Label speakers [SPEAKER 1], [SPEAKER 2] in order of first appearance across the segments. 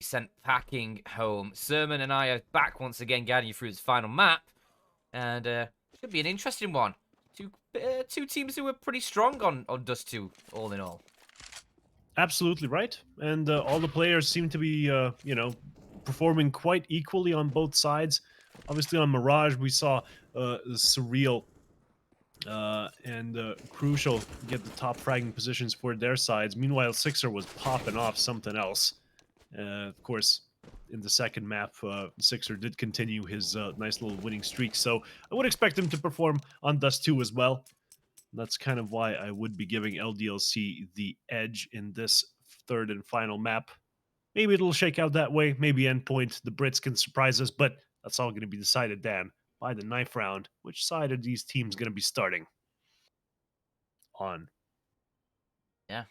[SPEAKER 1] sent packing home. Sermon and I are back once again, guiding you through this final map, and should be an interesting one. Two teams who were pretty strong on Dust 2, all in all.
[SPEAKER 2] Absolutely right. And all the players seem to be, performing quite equally on both sides. Obviously, on Mirage, we saw Surreal and Crucial get the top fragging positions for their sides. Meanwhile, Sixer was popping off something else. Of course, in the second map, Sixer did continue his nice little winning streak. So I would expect him to perform on Dust 2 as well. That's kind of why I would be giving LDLC the edge in this third and final map. Maybe it'll shake out that way. Maybe Endpoint, the Brits can surprise us, but that's all going to be decided, Dan, by the ninth round. Which side are these teams going to be starting on?
[SPEAKER 1] Yeah,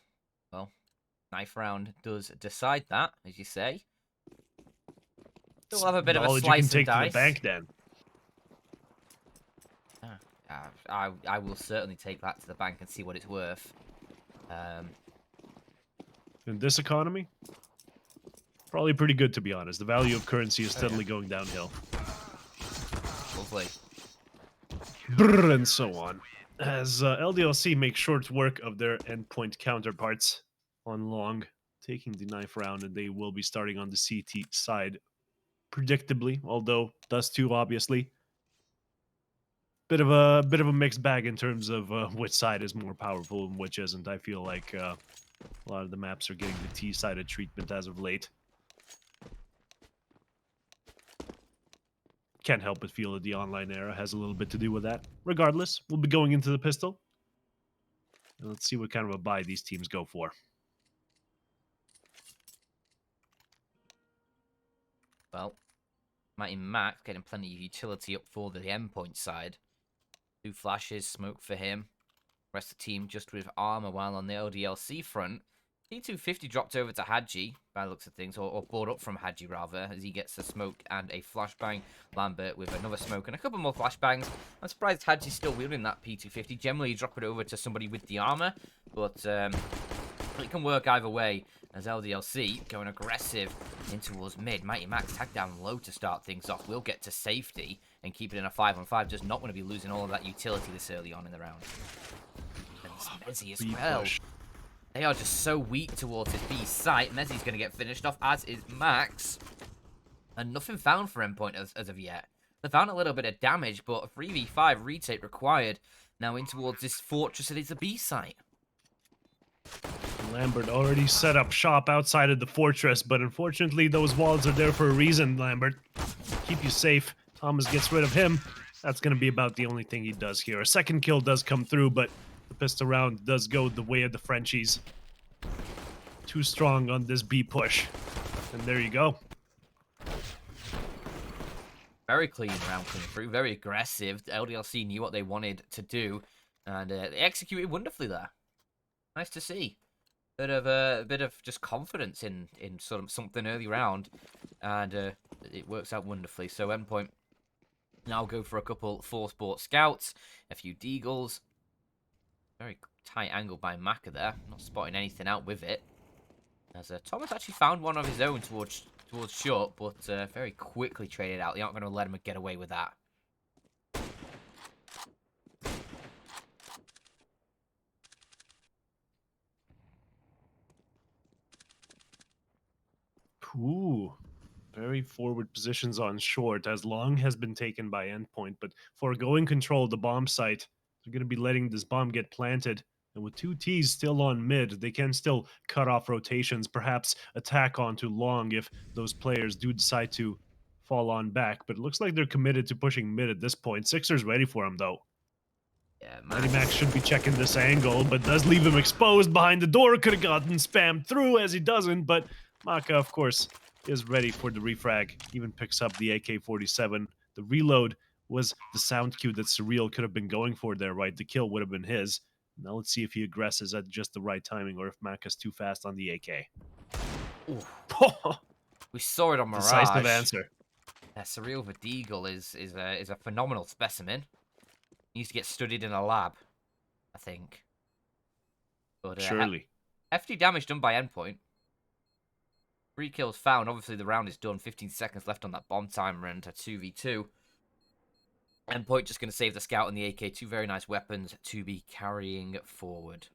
[SPEAKER 1] well, ninth round does decide that, as you say. Still have a bit of a
[SPEAKER 2] Knowledge you can
[SPEAKER 1] slice and
[SPEAKER 2] take to the
[SPEAKER 1] dice.
[SPEAKER 2] bank, Dan.
[SPEAKER 1] I will certainly take that to the bank and see what it's worth.
[SPEAKER 2] In this economy, probably pretty good, to be honest. The value of currency is steadily going downhill.
[SPEAKER 1] Lovely.
[SPEAKER 2] Brrr, and so on. As LDLC makes short work of their endpoint counterparts on long, taking the ninth round, and they will be starting on the CT side, predictably. Although Dust 2, obviously, bit of a mixed bag in terms of which side is more powerful and which isn't. I feel like a lot of the maps are getting the T-sided treatment as of late. Can't help but feel that the online era has a little bit to do with that. Regardless, we'll be going into the pistol. And let's see what kind of a buy these teams go for.
[SPEAKER 1] Well, Mighty Mac getting plenty of utility up for the endpoint side. 2 flashes, smoke for him. Rest of the team just with armor, while on the LDLC front, T250 dropped over to Hadji, by the looks of things, or brought up from Hadji rather, as he gets a smoke and a flashbang. Lambert with another smoke and a couple more flashbangs. I'm surprised Hadji's still wielding that P250. Generally, you drop it over to somebody with the armor, but it can work either way, as LDLC going aggressive in towards mid. Mighty Max tag down low to start things off. Will get to safety and keep it in a 5-on-5. Does not want to be losing all of that utility this early on in the round. And Mezzy as well.
[SPEAKER 2] Push.
[SPEAKER 1] They are just so weak towards his B site. Mezzy's going to get finished off, as is Max. And nothing found for Endpoint as of yet. They found a little bit of damage, but a 3v5 retake required. Now in towards this fortress, it is a B site.
[SPEAKER 2] Lambert already set up shop outside of the fortress, but unfortunately those walls are there for a reason, Lambert. Keep you safe. Thomas gets rid of him. That's going to be about the only thing he does here. A second kill does come through, but the pistol round does go the way of the Frenchies. Too strong on this B push. And there you go.
[SPEAKER 1] Very clean round coming through, very aggressive. The LDLC knew what they wanted to do, and they executed wonderfully there. Nice to see. Bit of just confidence in sort of something early round, and it works out wonderfully. So Endpoint now go for a couple 4-sport scouts, a few deagles. Very tight angle by Maka there, not spotting anything out with it. As Thomas actually found one of his own towards short, but very quickly traded out. They aren't going to let him get away with that.
[SPEAKER 2] Ooh, very forward positions on short, as long has been taken by Endpoint, but foregoing control of the bomb site, they're going to be letting this bomb get planted. And with 2 Ts still on mid, they can still cut off rotations, perhaps attack onto long if those players do decide to fall on back. But it looks like they're committed to pushing mid at this point. Sixer's ready for him, though.
[SPEAKER 1] Yeah,
[SPEAKER 2] Mighty Max should be checking this angle, but does leave him exposed behind the door. Could have gotten spammed through, as he doesn't, but Maka, of course, is ready for the refrag. Even picks up the AK-47. The reload was the sound cue that Surreal could have been going for there, right? The kill would have been his. Now let's see if he aggresses at just the right timing or if Maka's too fast on the AK.
[SPEAKER 1] We saw it on Mirage.
[SPEAKER 2] Decisive answer.
[SPEAKER 1] Surreal with Deagle is a phenomenal specimen. He needs to get studied in a lab, I think. But
[SPEAKER 2] Surely.
[SPEAKER 1] hefty damage done by Endpoint. 3 kills found. Obviously, the round is done. 15 seconds left on that bomb timer and a 2v2. Endpoint just going to save the scout and the AK. 2 very nice weapons to be carrying forward.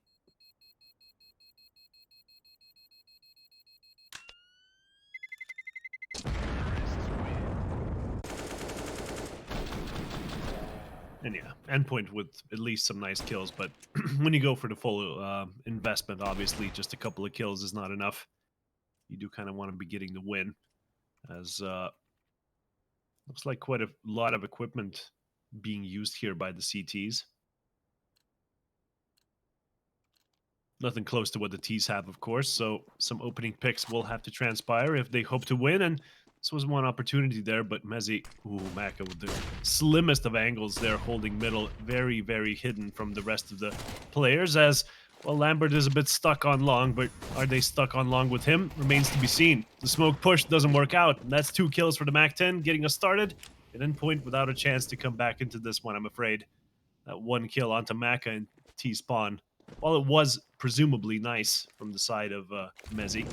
[SPEAKER 2] And yeah, Endpoint with at least some nice kills, but when you go for the full investment, obviously just a couple of kills is not enough. You do kind of want to be getting the win, as looks like quite a lot of equipment being used here by the CTs. Nothing close to what the T's have, of course, so some opening picks will have to transpire if they hope to win, and this was one opportunity there, but Mezzi, Maka with the slimmest of angles there, holding middle, very, very hidden from the rest of the players, as, well, Lambert is a bit stuck on long, but are they stuck on long with him? Remains to be seen. The smoke push doesn't work out, and that's 2 kills for the MAC-10, getting us started, and Endpoint without a chance to come back into this one, I'm afraid. That 1 kill onto Maka and T-Spawn. While it was presumably nice from the side of Mezzi,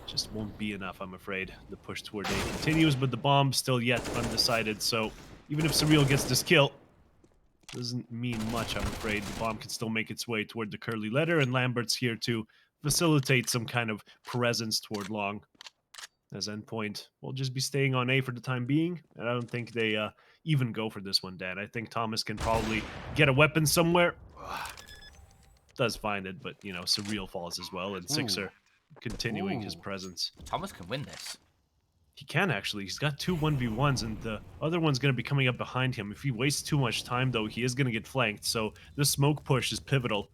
[SPEAKER 2] just won't be enough, I'm afraid. The push toward A continues, but the bomb still yet undecided, so even if Surreal gets this kill, doesn't mean much, I'm afraid. The bomb can still make its way toward the curly letter, and Lambert's here to facilitate some kind of presence toward long. As Endpoint will just be staying on A for the time being, and I don't think they even go for this one, Dan. I think Thomas can probably get a weapon somewhere. Does find it, but, you know, Surreal falls as well, and CeX continuing his presence.
[SPEAKER 1] Thomas can win this.
[SPEAKER 2] He can, actually. He's got 2 1v1s, and the other one's going to be coming up behind him. If he wastes too much time, though, he is going to get flanked, so the smoke push is pivotal,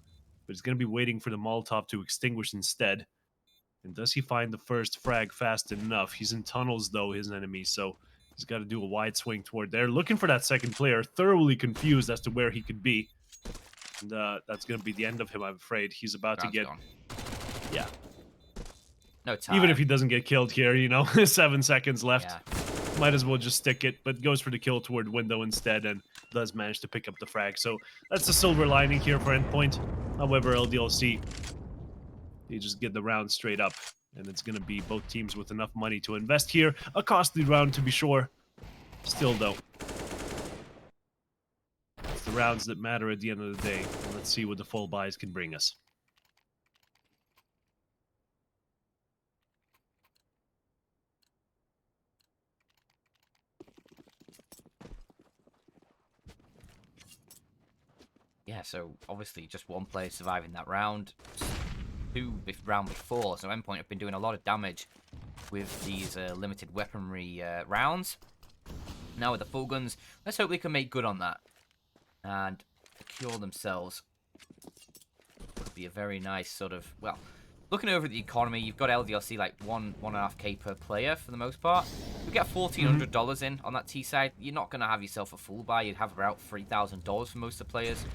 [SPEAKER 2] but he's going to be waiting for the Molotov to extinguish instead. And does he find the first frag fast enough? He's in tunnels, though, his enemy, so he's got to do a wide swing toward there. Looking for that second player, thoroughly confused as to where he could be. And that's going to be the end of him, I'm afraid. He's about to get...
[SPEAKER 1] Gone.
[SPEAKER 2] Yeah.
[SPEAKER 1] No time.
[SPEAKER 2] Even if he doesn't get killed here, you know, 7 seconds left.
[SPEAKER 1] Yeah.
[SPEAKER 2] Might as well just stick it, but goes for the kill toward window instead and does manage to pick up the frag. So that's the silver lining here for Endpoint. However, LDLC, they just get the round straight up. And it's going to be both teams with enough money to invest here. A costly round, to be sure. Still, though, it's the rounds that matter at the end of the day. Let's see what the full buys can bring us.
[SPEAKER 1] Yeah, so obviously just 1 player surviving that round. 2 round before, so Endpoint have been doing a lot of damage with these limited weaponry rounds. Now with the full guns, let's hope they can make good on that and secure themselves. Would be a very nice sort of, well, looking over at the economy, you've got LDLC like 1.5k per player for the most part. You get $1,400 in on that T side. You're not going to have yourself a full buy. You'd have about $3,000 for most of the players,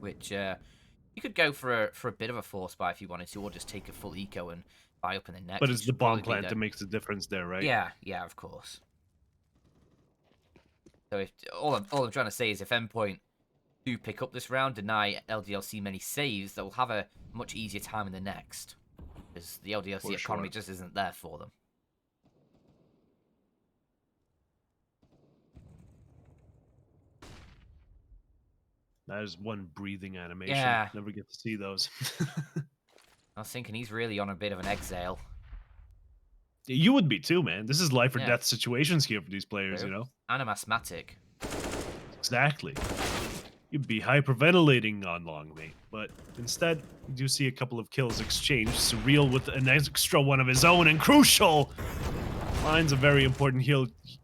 [SPEAKER 1] which you could go for a bit of a force buy if you wanted to, or just take a full eco and buy up in the next.
[SPEAKER 2] But it's the bomb plant that makes the difference there, right?
[SPEAKER 1] Yeah, yeah, of course. So if all I'm trying to say is if Endpoint do pick up this round, deny LDLC many saves, they'll have a much easier time in the next, because the LDLC economy just isn't there for them.
[SPEAKER 2] That is one breathing animation.
[SPEAKER 1] Yeah.
[SPEAKER 2] Never get to see those.
[SPEAKER 1] I was thinking he's really on a bit of an exhale.
[SPEAKER 2] You would be too, man. This is life or death situations here for these players,
[SPEAKER 1] True.
[SPEAKER 2] you know?
[SPEAKER 1] And an asthmatic.
[SPEAKER 2] Exactly. You'd be hyperventilating on long, mate. But instead, you do see a couple of kills exchanged. Surreal with an extra one of his own, and Crucial finds a very important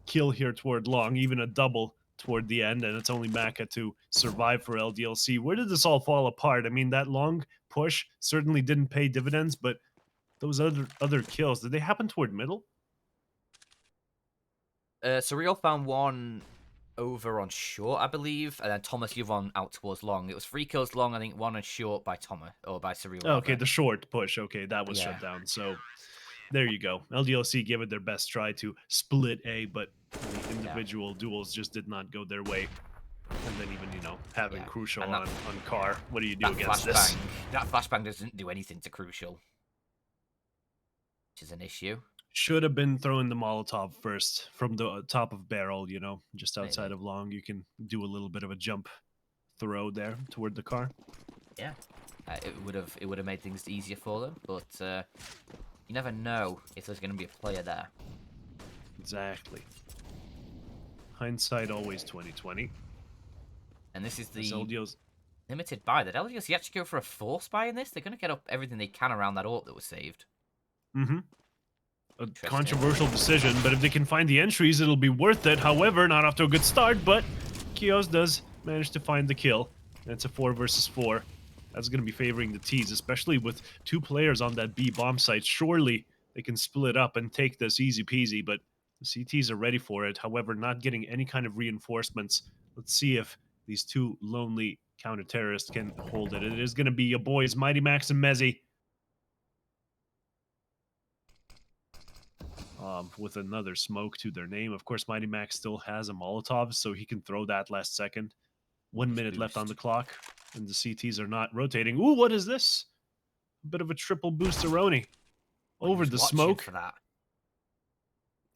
[SPEAKER 2] kill here toward long, even a double toward the end, and it's only Maka to survive for LDLC. Where did this all fall apart? I mean, that long push certainly didn't pay dividends, but those other kills, did they happen toward middle?
[SPEAKER 1] Surreal found one over on short, I believe, and then Thomas the other one out towards long. It was 3 kills long, I think 1 on short by Thomas, or by Surreal.
[SPEAKER 2] Oh, okay, the short push. Okay, that was shut down. So there you go. LDLC gave it their best try to split A, but the individual duels just did not go their way. And then even, you know, having Crucial on car, what do you do against this?
[SPEAKER 1] That flashbang doesn't do anything to Crucial. which is an issue.
[SPEAKER 2] Should have been throwing the Molotov first from the top of barrel, you know, just outside
[SPEAKER 1] Maybe.
[SPEAKER 2] of long. You can do a little bit of a jump throw there toward the car.
[SPEAKER 1] Yeah, it would have made things easier for them, but you never know if there's going to be a player there.
[SPEAKER 2] Exactly. Hindsight always 2020.
[SPEAKER 1] And this is
[SPEAKER 2] As
[SPEAKER 1] the
[SPEAKER 2] LDO's
[SPEAKER 1] limited buy. Did LDLC actually go for a force buy in this? They're going to get up everything they can around that AWP that was saved.
[SPEAKER 2] a
[SPEAKER 1] Interesting.
[SPEAKER 2] controversial decision, but if they can find the entries, it'll be worth it. However, not off to a good start, but Kios does manage to find the kill. And it's a 4 versus 4. That's going to be favoring the T's, especially with 2 players on that B bomb site. Surely they can split up and take this easy peasy, but the CTs are ready for it. However, not getting any kind of reinforcements. Let's see if these 2 lonely counter-terrorists can hold it. It is going to be your boys, Mighty Max and Mezzy. With another smoke to their name. Of course, Mighty Max still has a Molotov, so he can throw that last second. 1 minute left on the clock, and the CTs are not rotating. Ooh, what is this? A bit of a triple boosteroni. Over the smoke.
[SPEAKER 1] For that.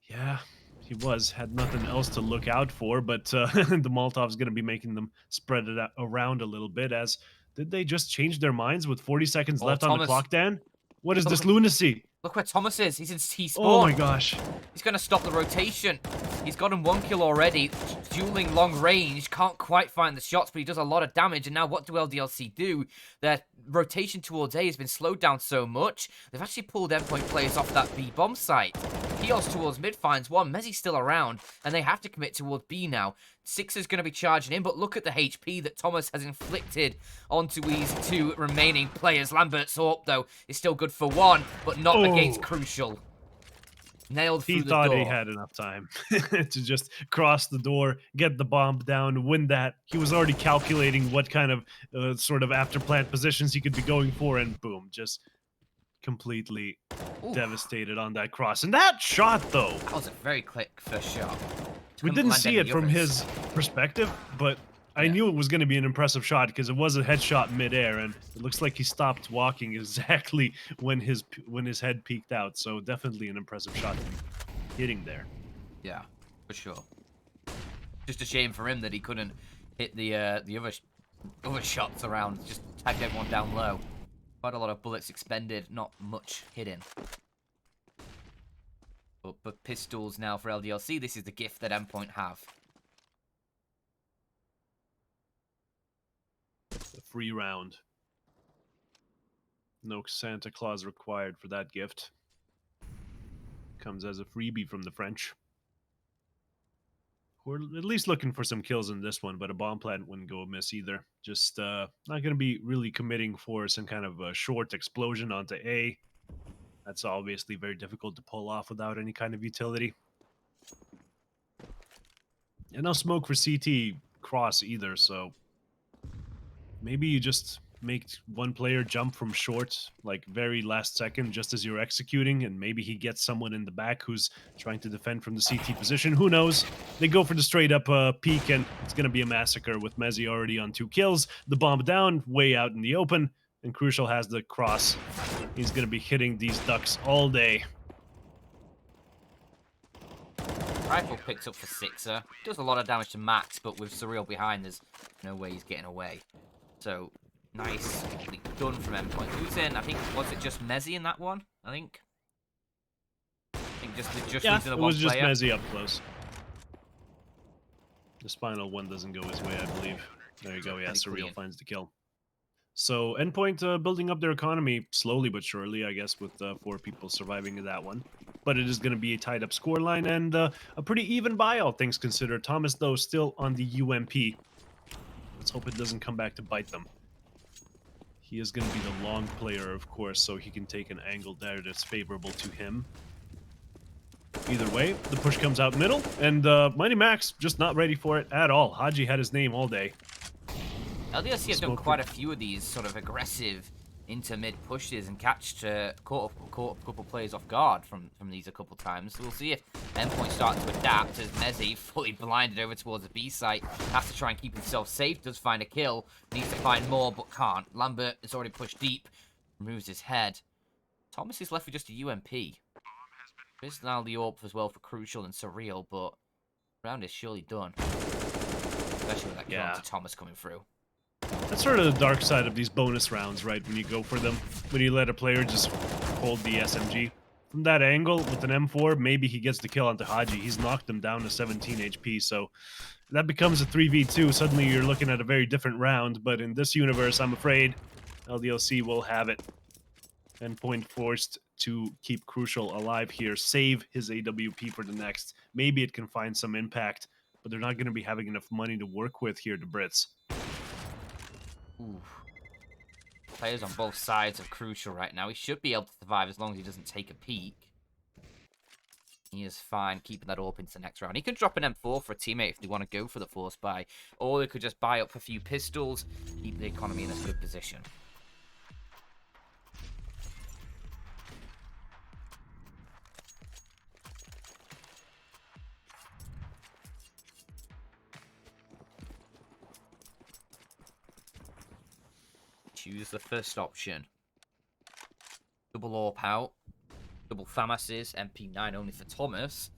[SPEAKER 2] Yeah, he was. Had nothing else to look out for, but the Molotov's going to be making them spread it around a little bit. As did they just change their minds with 40 seconds left on the clock, Dan? What is this lunacy?
[SPEAKER 1] Look where Thomas is. He's in T spawn.
[SPEAKER 2] Oh my gosh.
[SPEAKER 1] He's going to stop the rotation. He's gotten 1 kill already. Dueling long range. Can't quite find the shots, but he does a lot of damage. And now what do LDLC do? Their rotation towards A has been slowed down so much. They've actually pulled Endpoint players off that B bomb site. Kios towards mid finds one. Mezzy's still around. And they have to commit towards B now. CeX is going to be charging in, but look at the HP that Thomas has inflicted onto these 2 remaining players. Lambert's AWP, though, is still good for 1, but not against Crucial. Nailed through the door.
[SPEAKER 2] He thought he had enough time to just cross the door, get the bomb down, win that. He was already calculating what kind of sort of after-plant positions he could be going for, and boom, just completely devastated on that cross. And that shot, though!
[SPEAKER 1] That was a very quick first shot.
[SPEAKER 2] We didn't see it from his perspective, but I knew it was going to be an impressive shot because it was a headshot midair, and it looks like he stopped walking exactly when his head peeked out. So definitely an impressive shot to be hitting there.
[SPEAKER 1] Yeah, for sure. Just a shame for him that he couldn't hit the other shots around. Just tagged everyone down low. Quite a lot of bullets expended, not much hidden. But pistols now for LDLC. This is the gift that Endpoint have.
[SPEAKER 2] A free round. No Santa Claus required for that gift. Comes as a freebie from the French. We're at least looking for some kills in this one, but a bomb plant wouldn't go amiss either. Just not going to be really committing for some kind of a short explosion onto A. That's obviously very difficult to pull off without any kind of utility. And no smoke for CT cross either, so maybe you just make one player jump from short, like very last second, just as you're executing, and maybe he gets someone in the back who's trying to defend from the CT position. Who knows? They go for the straight-up peek, and it's going to be a massacre with Mezzy already on 2 kills. The bomb down, way out in the open, and Crucial has the cross. He's going to be hitting these ducks all day.
[SPEAKER 1] Rifle picks up for Sixer. Does a lot of damage to Max, but with Surreal behind, there's no way he's getting away. So, nicely done from Endpoint. Who's in? I think, was it just Mezzy in that one? I think just losing the one player.
[SPEAKER 2] It was just Mezzy up close. The Spinal one doesn't go his way, I believe. There you go, yeah, Surreal finds the kill. So, Endpoint building up their economy slowly but surely, I guess, with 4 people surviving that one. But it is going to be a tied-up scoreline and a pretty even buy, all things considered. Thomas, though, still on the UMP. Let's hope it doesn't come back to bite them. He is going to be the long player, of course, so he can take an angle there that's favorable to him. Either way, the push comes out middle, and Mighty Max just not ready for it at all. Haji had his name all day.
[SPEAKER 1] LDLC have done quite a few of these sort of aggressive into-mid pushes and caught a couple players off guard from these a couple times. So we'll see if Endpoint starting to adapt as Mezzy, fully blinded over towards the B site, has to try and keep himself safe, does find a kill, needs to find more, but can't. Lambert is already pushed deep, removes his head. Thomas is left with just a UMP. There's an alley-oop as well for Crucial and Surreal, but round is surely done. Especially with that kill onto Thomas coming through.
[SPEAKER 2] That's sort of the dark side of these bonus rounds, right? When you go for them, when you let a player just hold the SMG. From that angle, with an M4, maybe he gets the kill onto Haji. He's knocked him down to 17 HP, so that becomes a 3v2. Suddenly you're looking at a very different round, but in this universe, I'm afraid LDLC will have it. Endpoint forced to keep Crucial alive here, save his AWP for the next. Maybe it can find some impact, but they're not going to be having enough money to work with here, the Brits.
[SPEAKER 1] Ooh. Players on both sides of Crucial right now. He should be able to survive as long as he doesn't take a peek. He is fine keeping that open to the next round. He could drop an M4 for a teammate if they want to go for the force buy, or they could just buy up a few pistols, keep the economy in a good position. Choose the first option. Double AWP out. Double FAMASes. MP9 only for Thomas.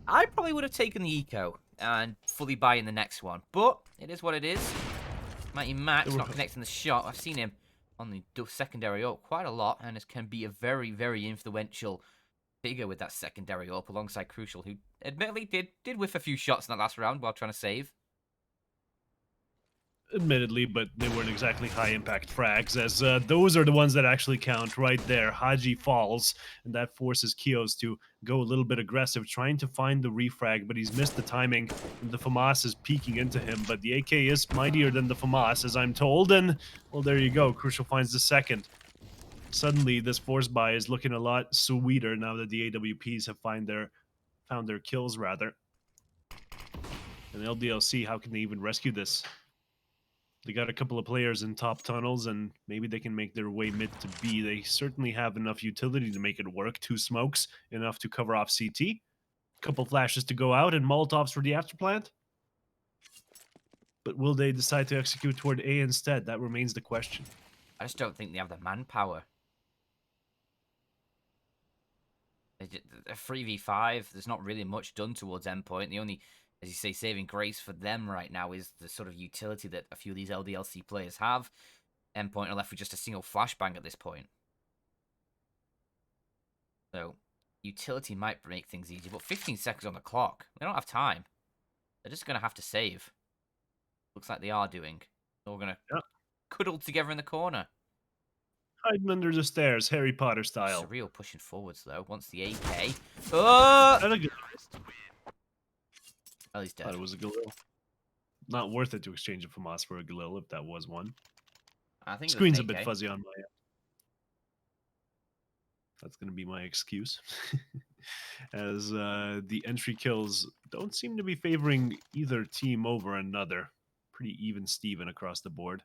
[SPEAKER 1] I probably would have taken the eco and fully buy in the next one. But it is what it is. Mighty Max not connecting the shot. I've seen him on the secondary AWP quite a lot. And it can be a very, very influential figure with that secondary AWP alongside Crucial, who admittedly did whiff a few shots in that last round while trying to save.
[SPEAKER 2] Admittedly, but they weren't exactly high-impact frags, as those are the ones that actually count right there. Haji falls, and that forces Kios to go a little bit aggressive, trying to find the refrag, but he's missed the timing, and the FAMAS is peeking into him, but the AK is mightier than the FAMAS, as I'm told, and, well, there you go. Crucial finds the second. Suddenly, this force buy is looking a lot sweeter now that the AWPs have found their kills, rather. And LDLC, how can they even rescue this? They got a couple of players in top tunnels, and maybe they can make their way mid to B. They certainly have enough utility to make it work. 2 smokes, enough to cover off CT. Couple flashes to go out, and Molotovs for the afterplant. But will they decide to execute toward A instead? That remains the question.
[SPEAKER 1] I just don't think they have the manpower. A 3v5, there's not really much done towards Endpoint. The only, as you say, saving grace for them right now is the sort of utility that a few of these LDLC players have. Endpoint are left with just a single flashbang at this point. So, utility might make things easy, but 15 seconds on the clock. They don't have time. They're just going to have to save. Looks like they are doing. They're all going to cuddle together in the corner.
[SPEAKER 2] Hiding under the stairs, Harry Potter style.
[SPEAKER 1] Surreal pushing forwards, though. Wants the AK. Oh! Oh, he's dead.
[SPEAKER 2] Thought it was a Galil. Not worth it to exchange a FAMAS for a Galil if that was one.
[SPEAKER 1] I think
[SPEAKER 2] Screen's a bit fuzzy on my end. That's going to be my excuse. As the entry kills don't seem to be favoring either team over another. Pretty even Steven across the board.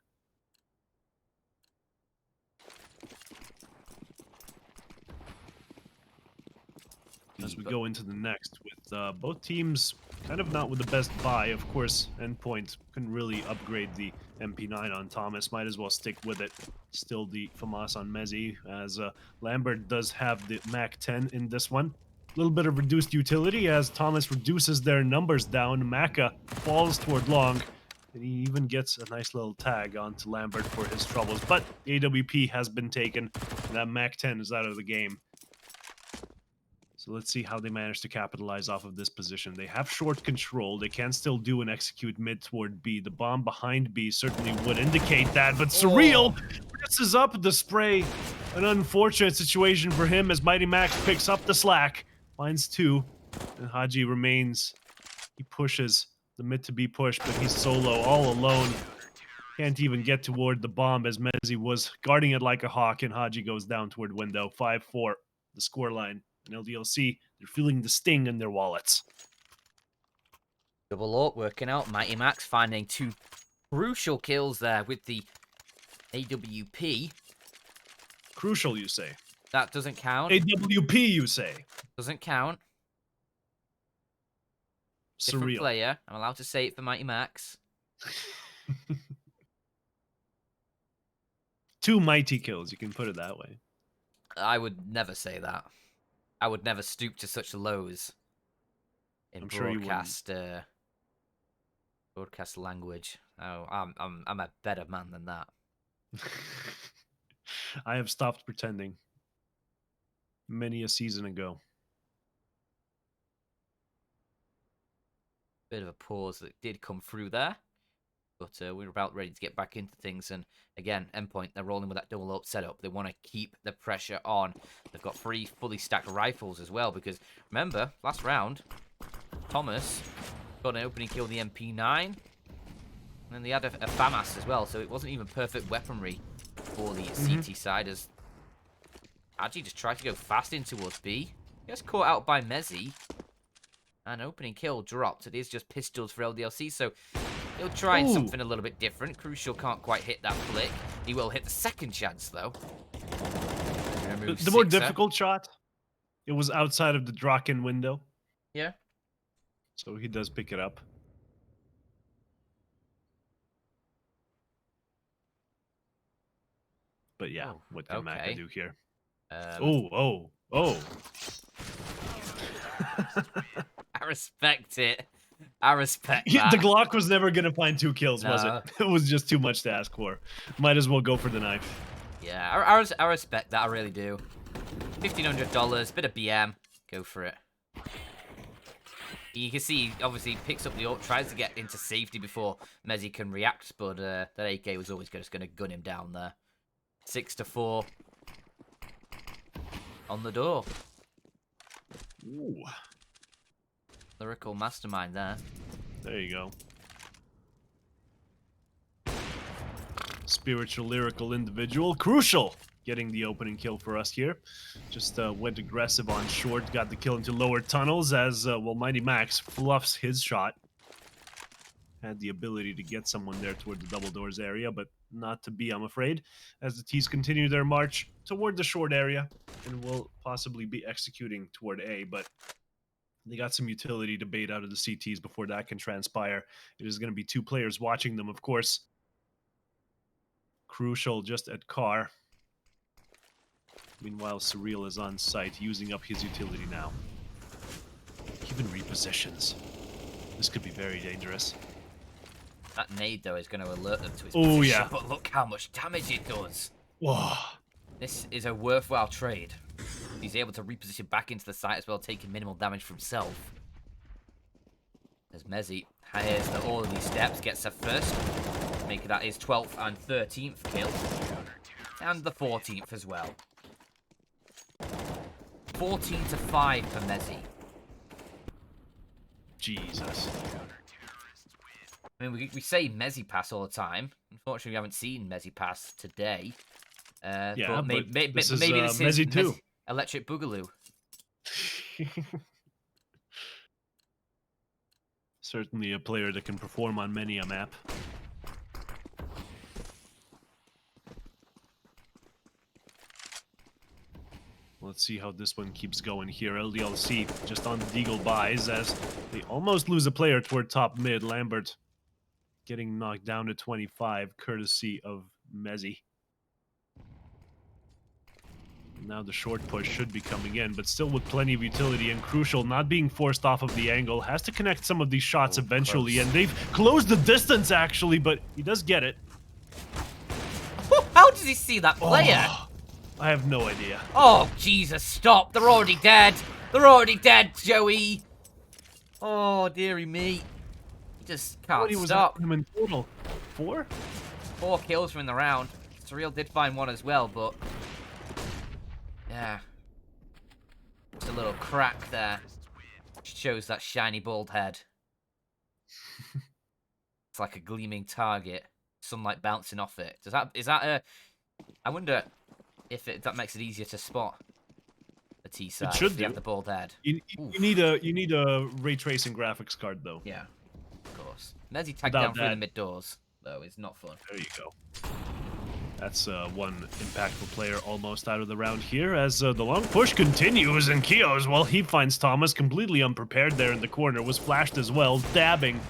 [SPEAKER 2] As we go into the next, with both teams kind of not with the best buy. Of course, Endpoint couldn't really upgrade the MP9 on Thomas. Might as well stick with it. Still the FAMAS on Mezzi, as Lambert does have the MAC-10 in this one. A little bit of reduced utility as Thomas reduces their numbers down. Maka falls toward long, and he even gets a nice little tag onto Lambert for his troubles. But the AWP has been taken, and that MAC-10 is out of the game. So let's see how they manage to capitalize off of this position. They have short control. They can still do and execute mid toward B. The bomb behind B certainly would indicate that, but Surreal messes up the spray. An unfortunate situation for him as Mighty Max picks up the slack. Finds 2, and Haji remains. He pushes the mid to B push, but he's solo, all alone. Can't even get toward the bomb as Mezzi was guarding it like a hawk, and Haji goes down toward window. 5-4, the scoreline. And LDLC, they're feeling the sting in their wallets.
[SPEAKER 1] Double AWP working out. Mighty Max finding 2 crucial kills there with the AWP.
[SPEAKER 2] Crucial, you say?
[SPEAKER 1] That doesn't count.
[SPEAKER 2] AWP, you say?
[SPEAKER 1] Doesn't count. Different
[SPEAKER 2] Surreal.
[SPEAKER 1] player. I'm allowed to say it for Mighty Max.
[SPEAKER 2] 2 mighty kills, you can put it that way.
[SPEAKER 1] I would never say that. I would never stoop to such lows in
[SPEAKER 2] I'm sure you
[SPEAKER 1] broadcast broadcast language. Oh, I'm a better man than that.
[SPEAKER 2] I have stopped pretending many a season ago.
[SPEAKER 1] Bit of a pause that did come through there. But we're about ready to get back into things. And again, Endpoint, they're rolling with that double up setup. They want to keep the pressure on. They've got 3 fully stacked rifles as well. Because remember, last round, Thomas got an opening kill with the MP9. And then they had a FAMAS as well. So it wasn't even perfect weaponry for the CT side. As Agi just tried to go fast in towards B. He gets caught out by Mezzi. An opening kill dropped. It is just pistols for LDLC. So he'll try something a little bit different. Crucial can't quite hit that flick. He will hit the second chance, though.
[SPEAKER 2] The more difficult shot, it was outside of the Draken window.
[SPEAKER 1] Yeah.
[SPEAKER 2] So he does pick it up. But yeah, what can Maka do here? Oh.
[SPEAKER 1] I respect it. I respect that.
[SPEAKER 2] The Glock was never going to find 2 kills, was it? It was just too much to ask for. Might as well go for the knife.
[SPEAKER 1] Yeah, I respect that. I really do. $1,500, bit of BM. Go for it. You can see, obviously, he picks up the ult, tries to get into safety before Mezzi can react, but that AK was always just going to gun him down there. 6-4 on the door.
[SPEAKER 2] Ooh.
[SPEAKER 1] Lyrical mastermind there.
[SPEAKER 2] There you go. Spiritual, lyrical individual. Crucial! Getting the opening kill for us here. Just went aggressive on short. Got the kill into lower tunnels as, well, Mighty Max fluffs his shot. Had the ability to get someone there toward the double doors area, but not to be, I'm afraid, as the T's continue their march toward the short area and will possibly be executing toward A, but they got some utility to bait out of the CTs before that can transpire. It is going to be 2 players watching them, of course. Crucial just at car. Meanwhile, Surreal is on site, using up his utility now. Even repositions. This could be very dangerous.
[SPEAKER 1] That nade, though, is going to alert them to his
[SPEAKER 2] position.
[SPEAKER 1] Yeah. But look how much damage it does.
[SPEAKER 2] Whoa.
[SPEAKER 1] This is a worthwhile trade. He's able to reposition back into the site as well, taking minimal damage for himself. As Mezzi hears all of these steps, gets a first. Making that his 12th and 13th kill. And the 14th as well. 14-5 for Mezzi.
[SPEAKER 2] Jesus.
[SPEAKER 1] I mean, we say Mezzi pass all the time. Unfortunately, we haven't seen Mezzi pass today.
[SPEAKER 2] Yeah,
[SPEAKER 1] but maybe
[SPEAKER 2] this
[SPEAKER 1] this is
[SPEAKER 2] Mezzi too.
[SPEAKER 1] Electric Boogaloo.
[SPEAKER 2] Certainly a player that can perform on many a map. Let's see how this one keeps going here. LDLC just on the Deagle buys as they almost lose a player toward top mid. Lambert getting knocked down to 25, courtesy of Mezzi. Now the short push should be coming in, but still with plenty of utility, and Crucial not being forced off of the angle. Has to connect some of these shots eventually, and they've closed the distance actually, but he does get it.
[SPEAKER 1] How does he see that player?
[SPEAKER 2] Oh, I have no idea.
[SPEAKER 1] Oh, Jesus, stop. They're already dead. They're already dead, Joey. Oh, dearie me. He just can't stop.
[SPEAKER 2] Him in total? 4?
[SPEAKER 1] 4 kills from in the round. Surreal did find 1 as well, but... yeah. Just a little crack there. Which shows that shiny bald head. It's like a gleaming target. Sunlight bouncing off it. Is that a... I wonder if that makes it easier to spot the T side.
[SPEAKER 2] It should
[SPEAKER 1] if
[SPEAKER 2] do.
[SPEAKER 1] You have the bald head.
[SPEAKER 2] You need a ray tracing graphics card though.
[SPEAKER 1] Yeah, of course. Mezzi tagged down through the mid doors, though. It's not fun.
[SPEAKER 2] There you go. That's one impactful player almost out of the round here as the long push continues, and Kios, well, he finds Thomas completely unprepared there in the corner, was flashed as well, dabbing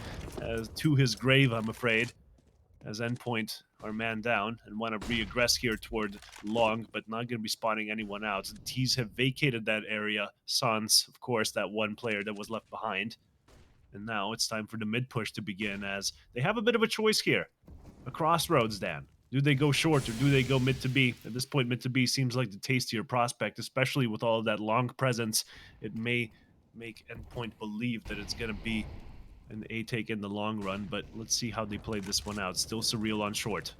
[SPEAKER 2] to his grave, I'm afraid. as Endpoint are man down and want to reaggress here toward long, but not going to be spotting anyone out. The T's have vacated that area. Sans, of course, that one player that was left behind. And now it's time for the mid push to begin, as they have a bit of a choice here. A crossroads, Dan. Do they go short or do they go mid to B? At this point, mid to B seems like the tastier prospect, especially with all of that long presence. It may make Endpoint believe that it's going to be an A take in the long run, but let's see how they play this one out. Still Surreal on short.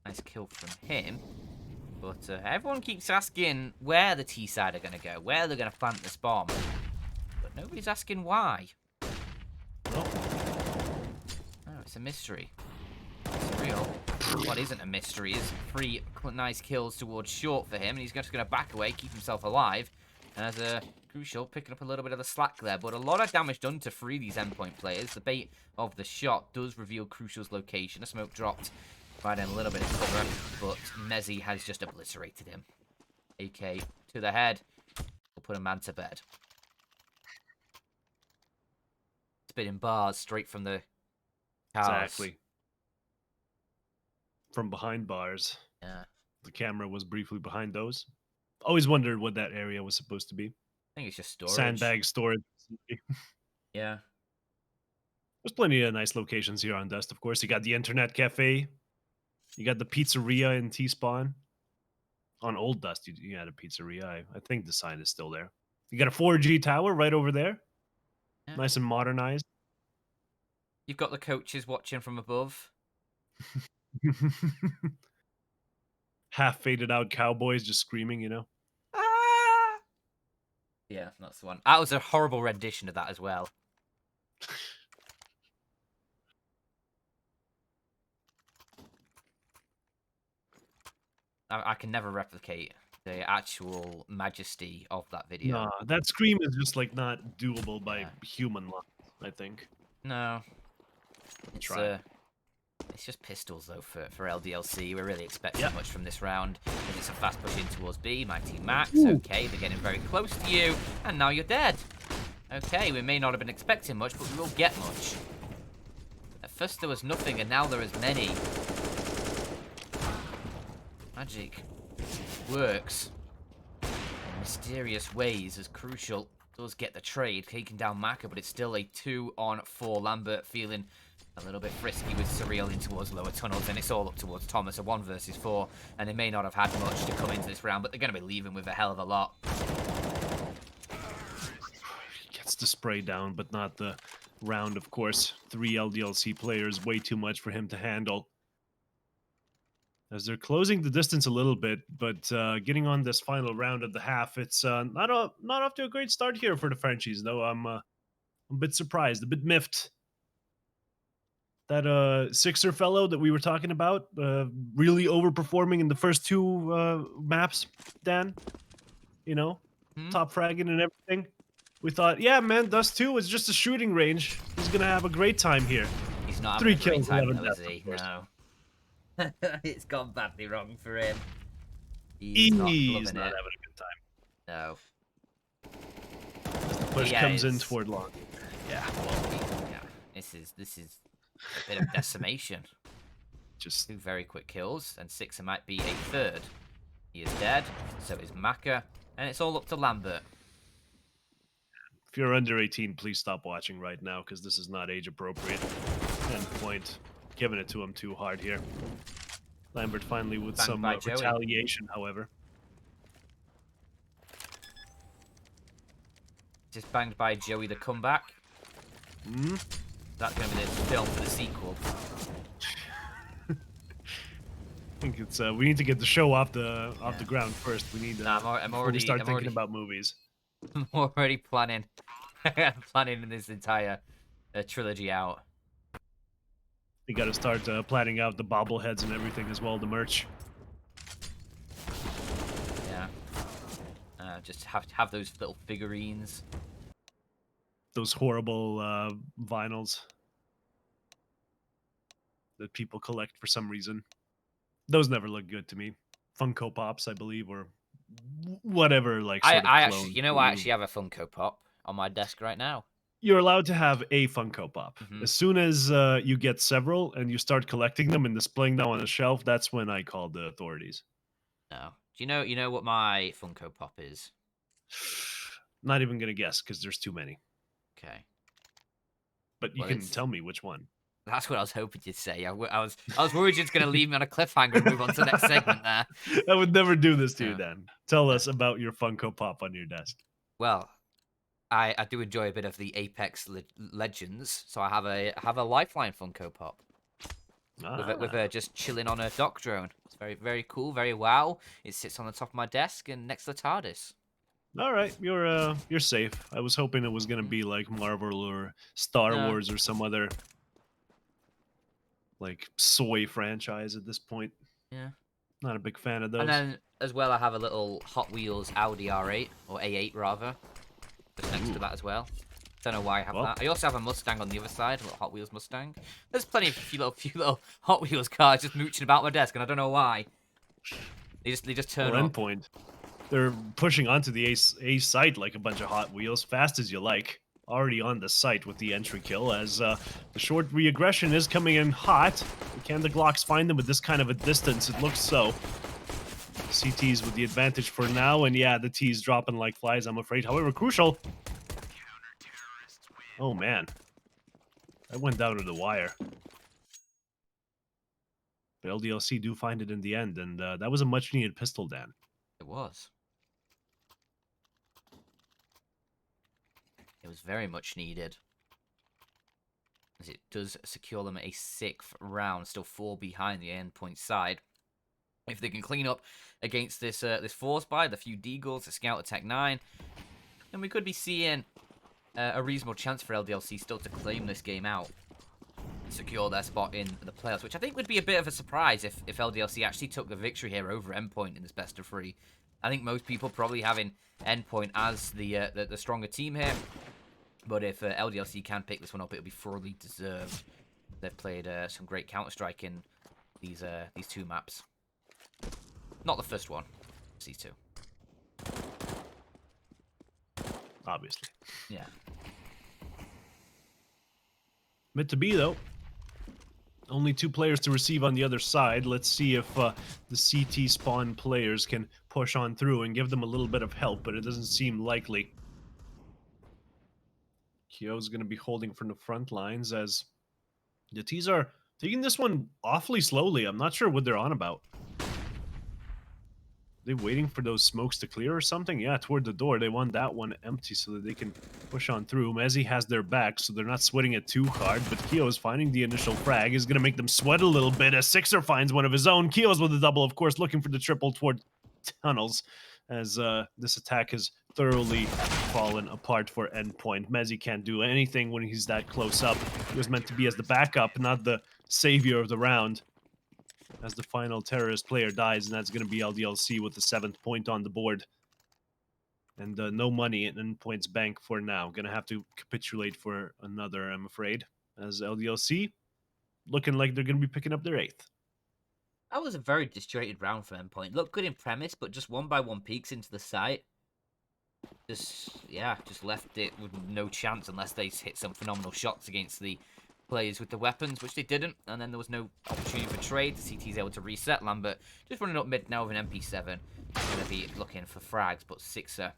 [SPEAKER 1] Nice kill from him. But everyone keeps asking where the T side are going to go, where they're going to plant this bomb. But nobody's asking why.
[SPEAKER 2] Well,
[SPEAKER 1] Oh, it's a mystery. It's real. What isn't a mystery is 3 nice kills towards short for him, and he's just going to back away, keep himself alive. And as a Crucial picking up a little bit of the slack there, but a lot of damage done to free these Endpoint players. The bait of the shot does reveal Crucial's location. A smoke dropped, providing a little bit of cover, but Mezzy has just obliterated him. AK to the head. We'll put a man to bed. Spitting bars straight from the cows.
[SPEAKER 2] exactly. From behind bars.
[SPEAKER 1] Yeah.
[SPEAKER 2] The camera was briefly behind those. Always wondered what that area was supposed to be.
[SPEAKER 1] I think it's just storage.
[SPEAKER 2] Sandbag storage.
[SPEAKER 1] Yeah.
[SPEAKER 2] There's plenty of nice locations here on Dust, of course. You got the Internet Cafe. You got the pizzeria in T-Spawn. On Old Dust, you had a pizzeria. I think the sign is still there. You got a 4G tower right over there.
[SPEAKER 1] Yeah.
[SPEAKER 2] Nice and modernized.
[SPEAKER 1] You've got the coaches watching from above.
[SPEAKER 2] Half faded out cowboys just screaming, you know?
[SPEAKER 1] Ah! Yeah, that's the one. That was a horrible rendition of that as well. I can never replicate the actual majesty of that video.
[SPEAKER 2] Nah, that scream is just like not doable by
[SPEAKER 1] Yeah.
[SPEAKER 2] human lines, I think.
[SPEAKER 1] No. It's
[SPEAKER 2] Try.
[SPEAKER 1] it's just pistols though for LDLC. We're really expecting much from this round. As it's a fast push in towards B. My team Max.
[SPEAKER 2] Ooh.
[SPEAKER 1] Okay, they're getting very close to you, and now you're dead. Okay, we may not have been expecting much, but we will get much. At first there was nothing, and now there is many. Magic works in mysterious ways, as Crucial does get the trade, taking down Maka, but it's still a 2-on-4. Lambert feeling a little bit frisky with Surreal in towards lower tunnels, and it's all up towards Thomas, a 1 versus 4, and they may not have had much to come into this round, but they're going to be leaving with a hell of a lot.
[SPEAKER 2] Gets the spray down, but not the round, of course. 3 LDLC players, way too much for him to handle. As they're closing the distance a little bit, but getting on this final round of the half, it's not off to a great start here for the Frenchies, though. I'm a bit surprised, a bit miffed. That Sixer fellow that we were talking about, really overperforming in the first 2 maps, Dan. You know, top fragging and everything. We thought, yeah, man, Dust 2 is just a shooting range. He's gonna have a great time here.
[SPEAKER 1] He's not
[SPEAKER 2] 3
[SPEAKER 1] having a great
[SPEAKER 2] kills,
[SPEAKER 1] time,
[SPEAKER 2] 11
[SPEAKER 1] though, is
[SPEAKER 2] deaths,
[SPEAKER 1] he?
[SPEAKER 2] of course.
[SPEAKER 1] No. It's gone badly wrong for him. He's not
[SPEAKER 2] He's
[SPEAKER 1] loving
[SPEAKER 2] not
[SPEAKER 1] it.
[SPEAKER 2] having a good time.
[SPEAKER 1] No.
[SPEAKER 2] Push
[SPEAKER 1] Yeah,
[SPEAKER 2] comes in
[SPEAKER 1] it's-
[SPEAKER 2] toward long.
[SPEAKER 1] Yeah. Yeah. This is a bit of decimation.
[SPEAKER 2] Just
[SPEAKER 1] 2 very quick kills, and Sixer might be a 3rd. He is dead, so is Maka, and it's all up to Lambert.
[SPEAKER 2] if you're under 18, please stop watching right now because this is not age appropriate. Endpoint giving it to him too hard here. Lambert finally with
[SPEAKER 1] Banged
[SPEAKER 2] some
[SPEAKER 1] by Joey.
[SPEAKER 2] retaliation, however.
[SPEAKER 1] Just banged by Joey the comeback.
[SPEAKER 2] Hmm?
[SPEAKER 1] That's going to be the film for the sequel.
[SPEAKER 2] I think it's we need to get the show off the ground first. We need
[SPEAKER 1] Nah, I'm
[SPEAKER 2] before
[SPEAKER 1] already
[SPEAKER 2] we start
[SPEAKER 1] I'm
[SPEAKER 2] thinking
[SPEAKER 1] already,
[SPEAKER 2] about movies.
[SPEAKER 1] I'm already planning planning this entire trilogy out.
[SPEAKER 2] We got to start planning out the bobbleheads and everything as well, the merch.
[SPEAKER 1] Yeah. Just have those little figurines.
[SPEAKER 2] Those horrible vinyls that people collect for some reason. Those never look good to me. Funko Pops, I believe, or whatever. Like
[SPEAKER 1] I
[SPEAKER 2] sort of
[SPEAKER 1] actually,
[SPEAKER 2] clone.
[SPEAKER 1] you know, I actually have a Funko Pop on my desk right now.
[SPEAKER 2] You're allowed to have a Funko Pop.
[SPEAKER 1] Hmm.
[SPEAKER 2] As soon as you get several and you start collecting them and displaying them on a shelf, that's when I call the authorities.
[SPEAKER 1] No. Do you know what my Funko Pop is?
[SPEAKER 2] Not even gonna guess because there's too many.
[SPEAKER 1] Okay.
[SPEAKER 2] But you
[SPEAKER 1] Well,
[SPEAKER 2] can
[SPEAKER 1] it's
[SPEAKER 2] tell me which one.
[SPEAKER 1] that's what I was hoping you'd say. I was worried you're just gonna leave me on a cliffhanger and move on to the next segment there.
[SPEAKER 2] I would never do this to you,
[SPEAKER 1] No,
[SPEAKER 2] Dan. Tell
[SPEAKER 1] no.
[SPEAKER 2] us about your Funko Pop on your desk.
[SPEAKER 1] Well, I do enjoy a bit of the Apex Legends, so I have a Lifeline Funko Pop with
[SPEAKER 2] Ah,
[SPEAKER 1] just chilling on a dock drone. It's very cool, very wow. It sits on the top of my desk and next to the TARDIS.
[SPEAKER 2] all right. You're safe. I was hoping it was gonna
[SPEAKER 1] Mhm.
[SPEAKER 2] be like Marvel or Star
[SPEAKER 1] No,
[SPEAKER 2] Wars or some other like soy franchise at this point.
[SPEAKER 1] yeah.
[SPEAKER 2] Not a big fan of
[SPEAKER 1] And
[SPEAKER 2] those.
[SPEAKER 1] then as well, I have a little Hot Wheels Audi R8 or A8 rather, just next to
[SPEAKER 2] Ooh.
[SPEAKER 1] that as well. Don't know why I have
[SPEAKER 2] Well,
[SPEAKER 1] that. I also have a Mustang on the other side, a little Hot Wheels Mustang. There's plenty of few little Hot Wheels cars just mooching about my desk, and I don't know why. They just
[SPEAKER 2] well,
[SPEAKER 1] turn up.
[SPEAKER 2] Endpoint. They're pushing onto the A site like a bunch of Hot Wheels, fast as you like. Already on the site with the entry kill, as the short reaggression is coming in hot. Can the Glocks find them with this kind of a distance? It looks so. CT's with the advantage for now, and yeah, the T's dropping like flies, I'm afraid. However, crucial. Oh man, that went down to the wire. But LDLC do find it in the end, and that was a much needed pistol, Dan.
[SPEAKER 1] It was. It was very much needed. As it does secure them a sixth round, still 4 behind the Endpoint side. If they can clean up against this this force buy, the few deagles, the scout attack 9, then we could be seeing a reasonable chance for LDLC still to claim this game out, secure their spot in the playoffs, which I think would be a bit of a surprise if LDLC actually took the victory here over Endpoint in this best of 3. I think most people probably having Endpoint as the stronger team here, but if LDLC can pick this one up, it'll be thoroughly deserved. They've played some great Counter-Strike in these two maps. Not the first one, C2.
[SPEAKER 2] Obviously.
[SPEAKER 1] Yeah.
[SPEAKER 2] Meant to be, though. Only 2 players to receive on the other side. Let's see if the CT spawn players can push on through and give them a little bit of help, but it doesn't seem likely. Kyo's going to be holding from the front lines as the T's are taking this one awfully slowly. I'm not sure what they're on about. They waiting for those smokes to clear or something? Yeah, toward the door. They want that one empty so that they can push on through. Mezzi has their back, so they're not sweating it too hard, but Keo's finding the initial frag is going to make them sweat a little bit as Sixer finds one of his own. Keo's with a double, of course, looking for the triple toward tunnels as this attack has thoroughly fallen apart for Endpoint. Mezzi can't do anything when he's that close up. He was meant to be as the backup, not the savior of the round. As the final terrorist player dies, and that's going to be LDLC with the 7th point on the board. And no money in Endpoint's bank for now. Going to have to capitulate for another, I'm afraid. As LDLC, looking like they're going to be picking up their 8th.
[SPEAKER 1] That was a very disjointed round for Endpoint. Looked good in premise, but just one by one peeks into the site. Just left it with no chance unless they hit some phenomenal shots against the players with the weapons, which they didn't. And then there was no opportunity for trade. The CT's able to reset. Lambert just running up mid now with an MP7. Going to be looking for frags, but Sixer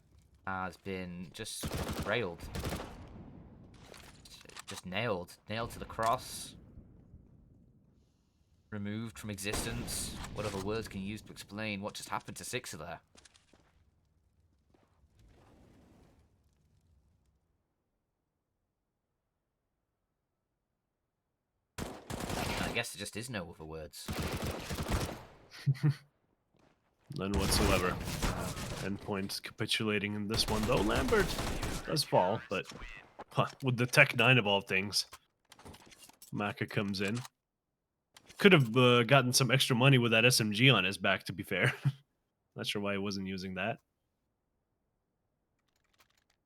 [SPEAKER 1] has been just railed. Just nailed. Nailed to the cross. Removed from existence. What other words can you use to explain what just happened to Sixer there? I guess there just is no other words.
[SPEAKER 2] None whatsoever. Endpoint capitulating in this one, though. Lambert does fall, but with the Tech 9 of all things, Maka comes in. Could have gotten some extra money with that SMG on his back, to be fair. Not sure why he wasn't using that.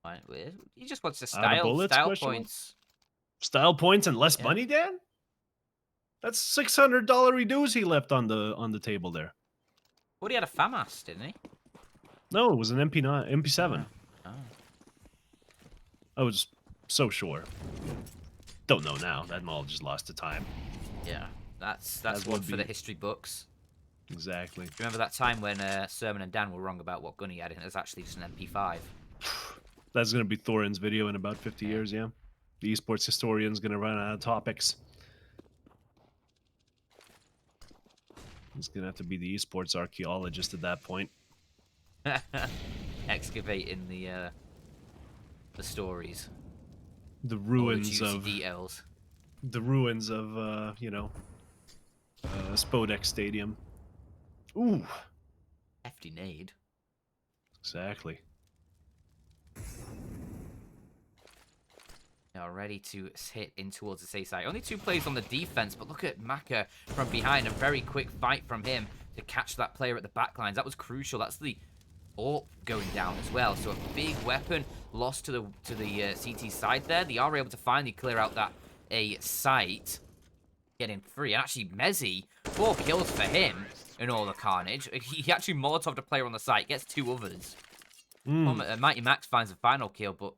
[SPEAKER 1] Right, he just wants to
[SPEAKER 2] Out of bullets,
[SPEAKER 1] style
[SPEAKER 2] question mark?
[SPEAKER 1] points.
[SPEAKER 2] Style points and less
[SPEAKER 1] Yeah.
[SPEAKER 2] money, Dan? That's $600 reduce he left on the table there.
[SPEAKER 1] But he had a FAMAS, didn't he?
[SPEAKER 2] No, it was an MP9, MP7.
[SPEAKER 1] Oh.
[SPEAKER 2] I was so sure. Don't know now. That Maul just lost to time.
[SPEAKER 1] Yeah, that's
[SPEAKER 2] As
[SPEAKER 1] one
[SPEAKER 2] would
[SPEAKER 1] for the
[SPEAKER 2] be.
[SPEAKER 1] history books.
[SPEAKER 2] Exactly.
[SPEAKER 1] Remember that time when Sermon and Dan were wrong about what gun he had, and it was actually just an MP5.
[SPEAKER 2] That's going to be Thorin's video in about 50
[SPEAKER 1] Yeah.
[SPEAKER 2] years, yeah. The esports historian's going to run out of topics. He's going to have to be the esports archaeologist at that point.
[SPEAKER 1] Excavating the stories.
[SPEAKER 2] The
[SPEAKER 1] All the
[SPEAKER 2] ruins
[SPEAKER 1] juicy
[SPEAKER 2] of
[SPEAKER 1] details.
[SPEAKER 2] you know, Spodek Stadium. Ooh,
[SPEAKER 1] Hefty nade.
[SPEAKER 2] exactly.
[SPEAKER 1] Now ready to hit in towards the safe side. Only 2 plays on the defense, but look at Maka from behind. A very quick fight from him to catch that player at the back lines. That was crucial. That's the AWP going down as well. So a big weapon lost to the CT side there. They are able to finally clear out that site, getting free. And actually, Mezzi, 4 kills for him in all the carnage. He actually Molotov'd a player on the site, gets 2 others. Mighty Max finds the final kill, but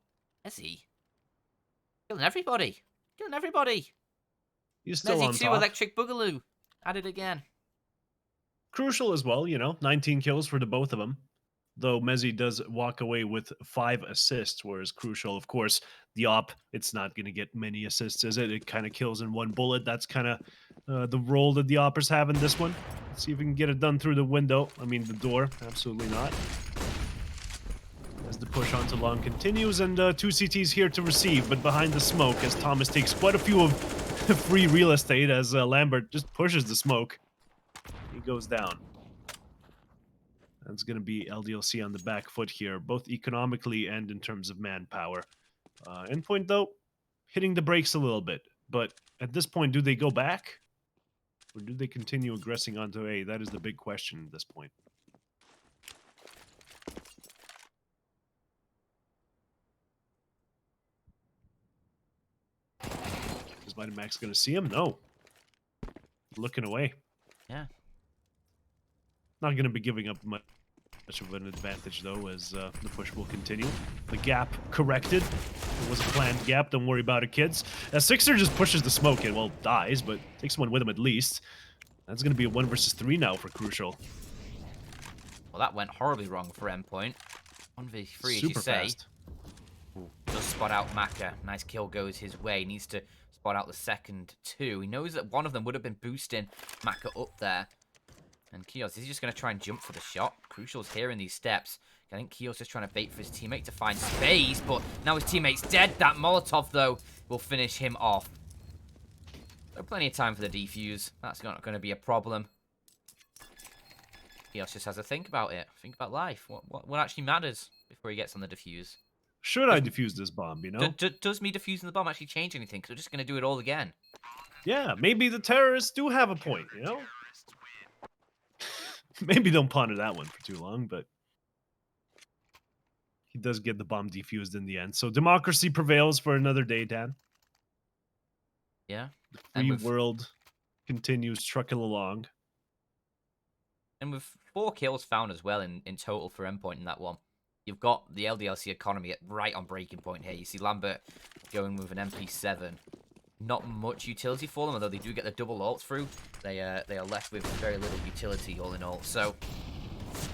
[SPEAKER 1] Mezzi killing everybody. Killing everybody.
[SPEAKER 2] He's still on
[SPEAKER 1] Mezzi 2
[SPEAKER 2] top.
[SPEAKER 1] Electric Boogaloo. At it again.
[SPEAKER 2] Crucial as well, you know, 19 kills for the both of them. Though Mezzi does walk away with 5 assists, whereas Crucial, of course, the op, it's not going to get many assists, is it? It kind of kills in 1 bullet. That's kind of the role that the oppers have in this one. Let's see if we can get it done through the window. I mean, the door. Absolutely not. As the push onto long continues, and 2 CTs here to receive, but behind the smoke as Thomas takes quite a few of free real estate as Lambert just pushes the smoke. He goes down. That's going to be LDLC on the back foot here, both economically and in terms of manpower. Endpoint, though, hitting the brakes a little bit. But at this point, do they go back? Or do they continue aggressing onto A? That is the big question at this point. Is Mighty Max going to see him? No. Looking away.
[SPEAKER 1] Yeah.
[SPEAKER 2] Not going to be giving up much of an advantage, though, as the push will continue. The gap corrected. It was a planned gap. Don't worry about it, kids. As Sixer just pushes the smoke and, well, dies, but takes one with him at least. That's going to be a 1 versus 3 now for Crucial.
[SPEAKER 1] Well, that went horribly wrong for Endpoint. 1v3, as you
[SPEAKER 2] Super
[SPEAKER 1] say.
[SPEAKER 2] fast.
[SPEAKER 1] Ooh, does spot out Maka. Nice kill goes his way. Needs to spot out the second 2. He knows that one of them would have been boosting Maka up there. And Kios, is he just going to try and jump for the shot? Crucial's hearing these steps. I think Kios just trying to bait for his teammate to find space, but now his teammate's dead. That Molotov, though, will finish him off. So plenty of time for the defuse. That's not going to be a problem. Kios just has to think about it. Think about life. What actually matters before he gets on the defuse?
[SPEAKER 2] Should I defuse this bomb, you know?
[SPEAKER 1] Does me defusing the bomb actually change anything? Because we're just going to do it all again.
[SPEAKER 2] Yeah, maybe the terrorists do have a point, you know? Maybe don't ponder that one for too long, but he does get the bomb defused in the end. So democracy prevails for another day, Dan.
[SPEAKER 1] Yeah.
[SPEAKER 2] The free
[SPEAKER 1] And
[SPEAKER 2] world continues trucking along.
[SPEAKER 1] And with 4 kills found as well in total for Endpoint in that one. You've got the LDLC economy right on breaking point here. You see Lambert going with an MP7. Not much utility for them, although they do get the double ult through. They are left with very little utility all in all. So,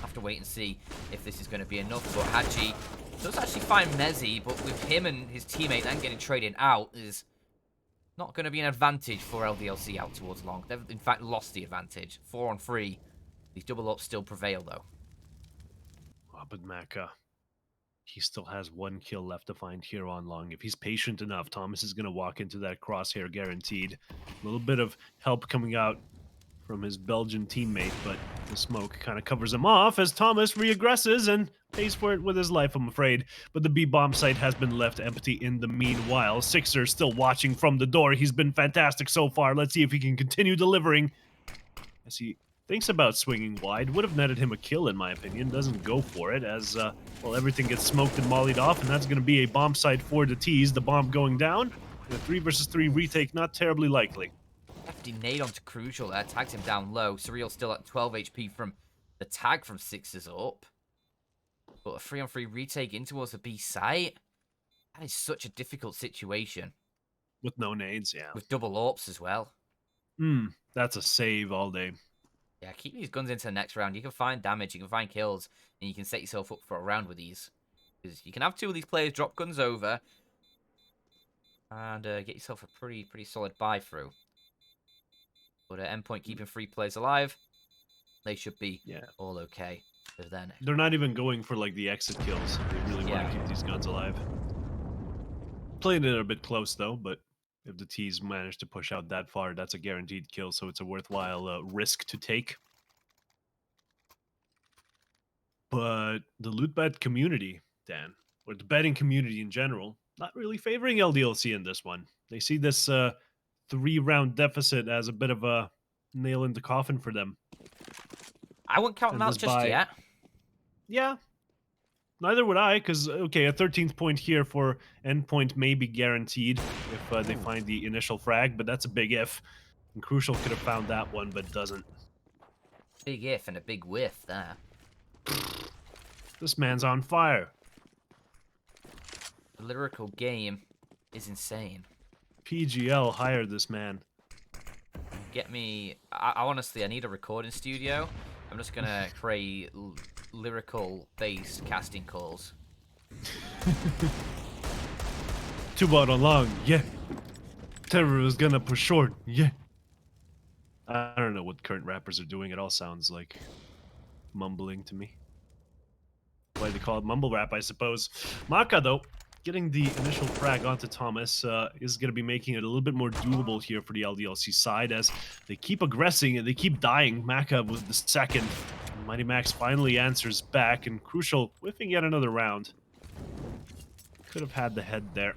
[SPEAKER 1] have to wait and see if this is going to be enough. But Hadji does actually find Mezzi, but with him and his teammate then getting traded out is not going to be an advantage for LDLC out towards long. They've, in fact, lost the advantage. 4 on 3. These double ups still prevail, though.
[SPEAKER 2] Oh, but Maka, he still has 1 kill left to find here on long. If he's patient enough, Thomas is going to walk into that crosshair guaranteed. A little bit of help coming out from his Belgian teammate, but the smoke kind of covers him off as Thomas reaggresses and pays for it with his life, I'm afraid. But the B-bomb site has been left empty in the meanwhile. Sixer still watching from the door. He's been fantastic so far. Let's see if he can continue delivering as he thinks about swinging wide. Would have netted him a kill, in my opinion. Doesn't go for it as, well, everything gets smoked and mollied off, and that's going to be a bomb site for the T's. The bomb going down. And a 3 versus 3 retake, not terribly likely.
[SPEAKER 1] Hefty nade onto Crucial there. Tagged him down low. Surreal still at 12 HP from the tag from Sixers up. But a 3 on 3 retake in towards the B site. That is such a difficult situation.
[SPEAKER 2] With no nades, yeah.
[SPEAKER 1] With double AWPs as well.
[SPEAKER 2] That's a save all day.
[SPEAKER 1] Yeah, keep these guns into the next round. You can find damage, you can find kills, and you can set yourself up for a round with these. Because you can have two of these players drop guns over and get yourself a pretty solid buy through. But Endpoint keeping 3 players alive, they should be all okay. But then
[SPEAKER 2] they're not even going for like the exit kills. They really want to keep these guns alive. Playing it a bit close though, but if the T's manage to push out that far, that's a guaranteed kill, so it's a worthwhile risk to take. But the LOOT.BET community, Dan, or the betting community in general, not really favoring LDLC in this one. They see this 3-round deficit as a bit of a nail in the coffin for them.
[SPEAKER 1] I wouldn't count them out just yet.
[SPEAKER 2] Yeah, neither would I, because, okay, a 13th point here for Endpoint may be guaranteed if they find the initial frag, but that's a big if. And Crucial could have found that one, but doesn't.
[SPEAKER 1] Big if and a big whiff there.
[SPEAKER 2] This man's on fire.
[SPEAKER 1] The lyrical game is insane.
[SPEAKER 2] PGL hired this man.
[SPEAKER 1] Get me... I honestly, I need a recording studio. I'm just going to create lyrical-based casting calls.
[SPEAKER 2] Too bad along, yeah. Terror is gonna push short, yeah. I don't know what current rappers are doing. It all sounds like mumbling to me. Why they call it mumble rap, I suppose. Maka, though, getting the initial frag onto Thomas is going to be making it a little bit more doable here for the LDLC side as they keep aggressing and they keep dying. Maka was the second. Mighty Max finally answers back, and Crucial whiffing yet another round. Could have had the head there.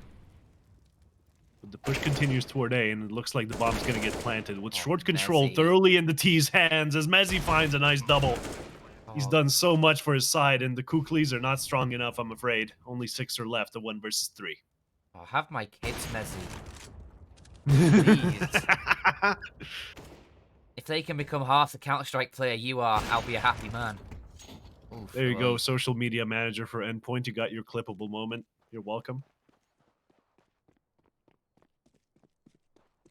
[SPEAKER 2] But the push continues toward A, and it looks like the bomb's going to get planted with short control thoroughly in the T's hands as Mezzy finds a nice double. He's done so much for his side, and the Kuklis are not strong enough, I'm afraid. Only 6 are left, a 1 versus 3.
[SPEAKER 1] I'll have my kids, Mezzy. Please. If they can become half the Counter-Strike player you are, I'll be a happy man. Oof,
[SPEAKER 2] there you go, social media manager for Endpoint. You got your clippable moment. You're welcome.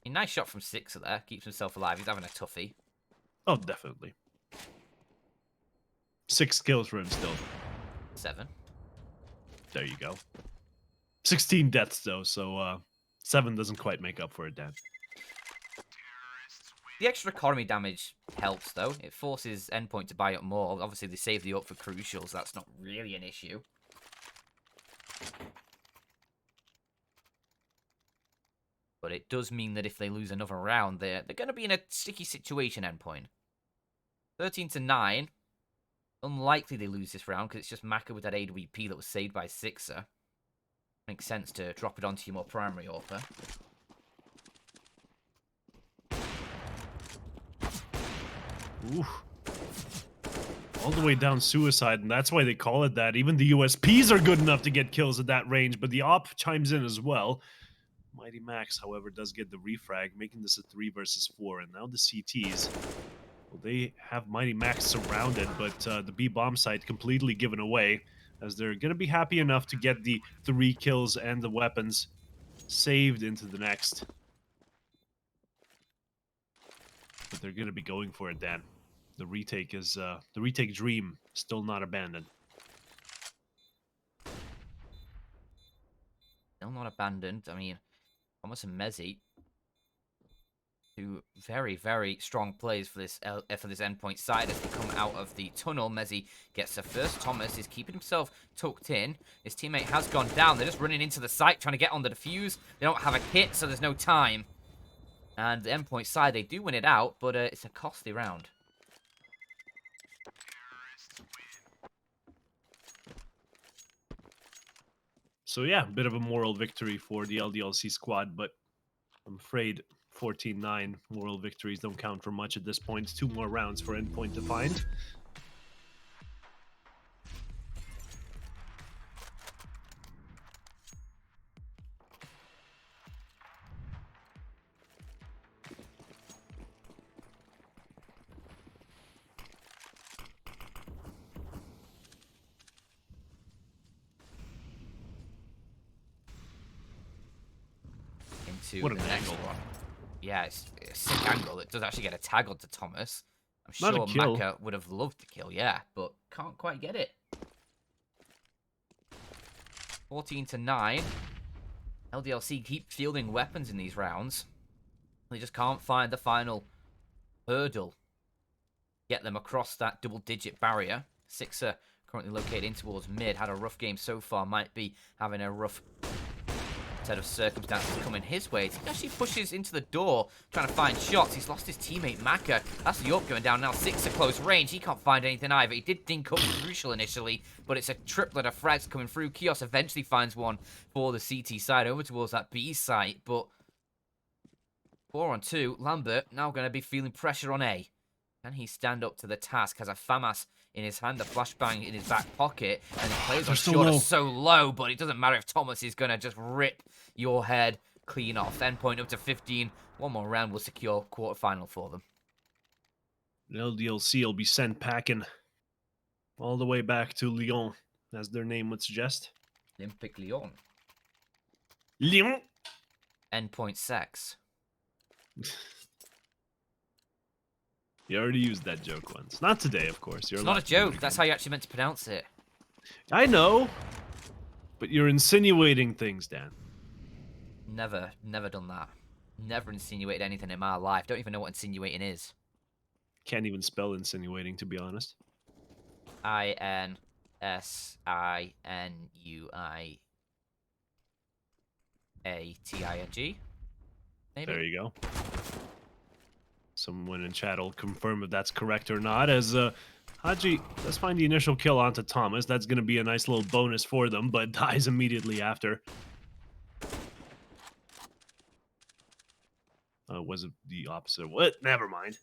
[SPEAKER 1] A nice shot from CeX there. Keeps himself alive. He's having a toughie.
[SPEAKER 2] Oh, definitely. 6 kills for him still.
[SPEAKER 1] 7.
[SPEAKER 2] There you go. 16 deaths, though, so 7 doesn't quite make up for it, Dan.
[SPEAKER 1] The extra economy damage helps, though. It forces Endpoint to buy up more. Obviously, they save the up for Crucial, so that's not really an issue. But it does mean that if they lose another round, they're going to be in a sticky situation, Endpoint. 13-9. Unlikely they lose this round, because it's just Maka with that AWP that was saved by CeX. Makes sense to drop it onto your more primary AWPer.
[SPEAKER 2] Ooh. All the way down suicide, and that's why they call it that. Even the USPs are good enough to get kills at that range, but the AWP chimes in as well. Mighty Max, however, does get the refrag, making this a 3 versus 4, and now the CTs. Well, they have Mighty Max surrounded, but the B bomb site completely given away, as they're going to be happy enough to get the 3 kills and the weapons saved into the next. But they're going to be going for it, Dan. The retake is the retake dream still not abandoned.
[SPEAKER 1] Still not abandoned. I mean, Thomas and Mezzy, two very, very strong plays for this Endpoint side as they come out of the tunnel. Mezzy gets the first. Thomas is keeping himself tucked in. His teammate has gone down. They're just running into the site, trying to get on the defuse. They don't have a kit, so there's no time. And the Endpoint side, they do win it out, but it's a costly round.
[SPEAKER 2] So yeah, a bit of a moral victory for the LDLC squad, but I'm afraid 14-9 moral victories don't count for much at this point. 2 more rounds for Endpoint to find.
[SPEAKER 1] to
[SPEAKER 2] What
[SPEAKER 1] the
[SPEAKER 2] an
[SPEAKER 1] next
[SPEAKER 2] angle.
[SPEAKER 1] one. Yeah, it's a sick angle. It does actually get a tag onto Thomas. I'm
[SPEAKER 2] Not a
[SPEAKER 1] sure
[SPEAKER 2] kill.
[SPEAKER 1] Maka would have loved the kill, yeah, but can't quite get it. 14-9. LDLC keep fielding weapons in these rounds. They just can't find the final hurdle. Get them across that double-digit barrier. CeX currently located in towards mid. Had a rough game so far. Might be having a rough set of circumstances coming his way. He actually pushes into the door, trying to find shots. He's lost his teammate Maka. That's the up going down now. CeX at close range. He can't find anything either. He did dink up Crucial initially, but it's a triplet of frags coming through. Kios eventually finds one for the CT side over towards that B site, but 4-on-2. Lambert now going to be feeling pressure on A. Can he stand up to the task? Has a FAMAS in his hand, a flashbang in his back pocket, and he plays on short so low, but it doesn't matter if Thomas is going to just rip your head clean off. Endpoint up to 15. One more round will secure quarterfinal for them.
[SPEAKER 2] LDLC will be sent packing all the way back to Lyon, as their name would suggest.
[SPEAKER 1] Olympic Lyon.
[SPEAKER 2] Lyon!
[SPEAKER 1] Endpoint CeX.
[SPEAKER 2] You already used that joke once. Not today, of course.
[SPEAKER 1] It's not a joke. That's how you actually meant to pronounce it.
[SPEAKER 2] I know. But you're insinuating things, Dan.
[SPEAKER 1] Never done that. Never insinuated anything in my life. Don't even know what insinuating is.
[SPEAKER 2] Can't even spell insinuating, to be honest.
[SPEAKER 1] INSINUIATING. Maybe.
[SPEAKER 2] There you go. Someone in chat will confirm if that's correct or not. As Haji does find the initial kill onto Thomas. That's going to be a nice little bonus for them, but dies immediately after. Was it the opposite? What? Never mind.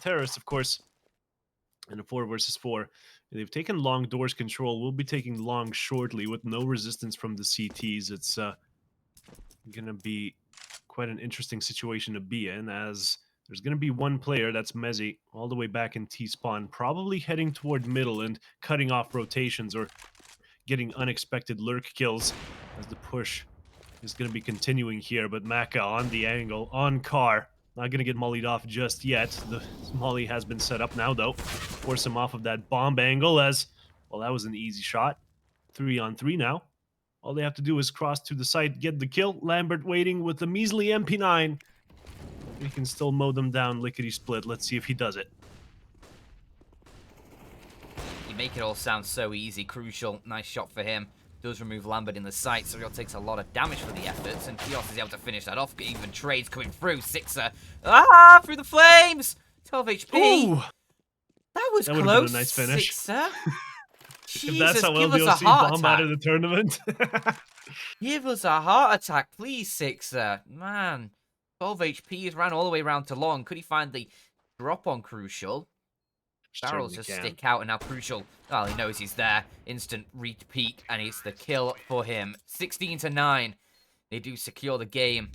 [SPEAKER 2] Terrorists, of course, in a 4 versus 4. They've taken long doors control. We'll be taking long shortly with no resistance from the CTs. It's going to be quite an interesting situation to be in, as there's going to be one player, that's Mezzi, all the way back in T-spawn, probably heading toward middle and cutting off rotations or getting unexpected lurk kills as the push is going to be continuing here. But Maka on the angle, on car. Not going to get mollied off just yet. The molly has been set up now, though. Force him off of that bomb angle as, well, that was an easy shot. 3-on-3 now. All they have to do is cross to the site, get the kill. Lambert waiting with the measly MP9. He can still mow them down lickety-split. Let's see if he does it.
[SPEAKER 1] You make it all sound so easy. Crucial. Nice shot for him. Does remove Lambert in the site, so he takes a lot of damage for the efforts, and Kios is able to finish that off. Even trades coming through. CeX, through the flames! 12 HP.
[SPEAKER 2] Ooh!
[SPEAKER 1] That was
[SPEAKER 2] That would
[SPEAKER 1] close,
[SPEAKER 2] have been a nice finish.
[SPEAKER 1] CeX.
[SPEAKER 2] If that's how
[SPEAKER 1] give us a
[SPEAKER 2] LDLC
[SPEAKER 1] heart
[SPEAKER 2] bomb out
[SPEAKER 1] attack.
[SPEAKER 2] of the tournament.
[SPEAKER 1] Give us a heart attack, please, CeX. Man, 12 HP. He's ran all the way around to long. Could he find the drop on Crucial? Barrels just stick out, and now Crucial, well, he knows he's there. Instant repeat, and it's the kill for him. 16-9. They do secure the game.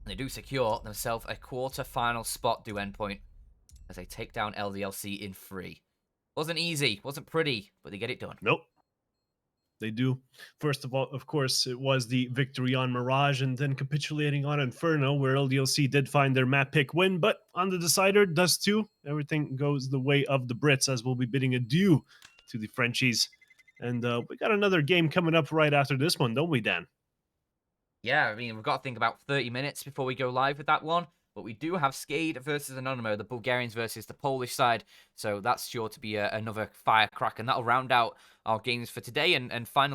[SPEAKER 1] They do secure themselves a quarter-final spot, do Endpoint, as they take down LDLC in 3. Wasn't easy, wasn't pretty, but they get it done.
[SPEAKER 2] Nope. They do. First of all, of course, it was the victory on Mirage and then capitulating on Inferno, where LDLC did find their map pick win, but on the decider, does too. Everything goes the way of the Brits, as we'll be bidding adieu to the Frenchies. And we got another game coming up right after this one, don't we, Dan?
[SPEAKER 1] Yeah, I mean, we've got to think about 30 minutes before we go live with that one. But we do have Skade versus Anonymo, the Bulgarians versus the Polish side. So that's sure to be another firecracker. And that'll round out our games for today and finalize